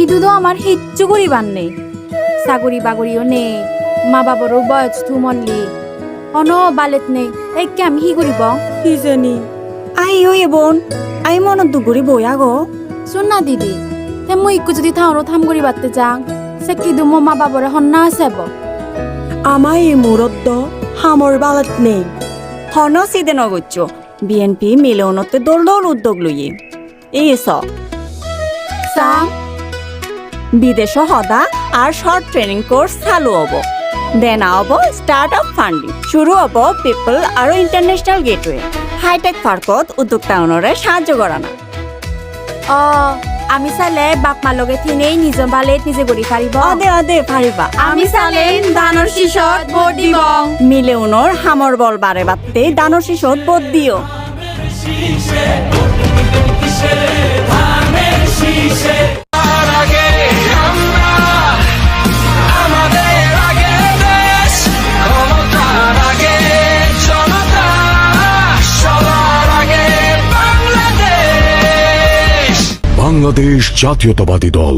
ইদু তো আমার হিচ্ছু করিবার নেই, চাকরি বাগরিও নেই, মা বাবারও বয়স থু মল্লি, অন বালেত নেই, একে আমি হি করিব? কি জানি আই হয়ে বোন আই মনত দুগুরি বইয়া গো। শুন না দিদি, তে মই ইকু যদি থাউনো থাম করি বাড়তে যাং, সে কি দু মা বাবারে হন্না আছেব? আমাই এই মুরদ্দ হামর বালত নেই হন সিদে নগচ্ছ বিএনপি মিলনতে দোল দোল উদ্যোগ লইয়ে এই চাং বিদেশ হদা আর শর্ট ট্রেনিং কোর্স চালু হব, দেনা হব স্টার্ট আপ ফান্ডিং, শুরু হব পিপল আর ইন্টারন্যাশনাল গেটওয়ে হাইটেক পার্কত উদ্যোক্তাওনরে সাহায্য করানা। অ আমি চালে বাপ মা লগে থিনেই নিজ বালে নিজে গড়ি পারিব। অদে অদে পারিবা। আমি চালে দানৰ শীষত ভোট দিব। মিলেউনর হামর বল বারে বাত্তে দানর শিশত বোধ দিও। বাংলাদেশ জাতীয়তাবাদী দল।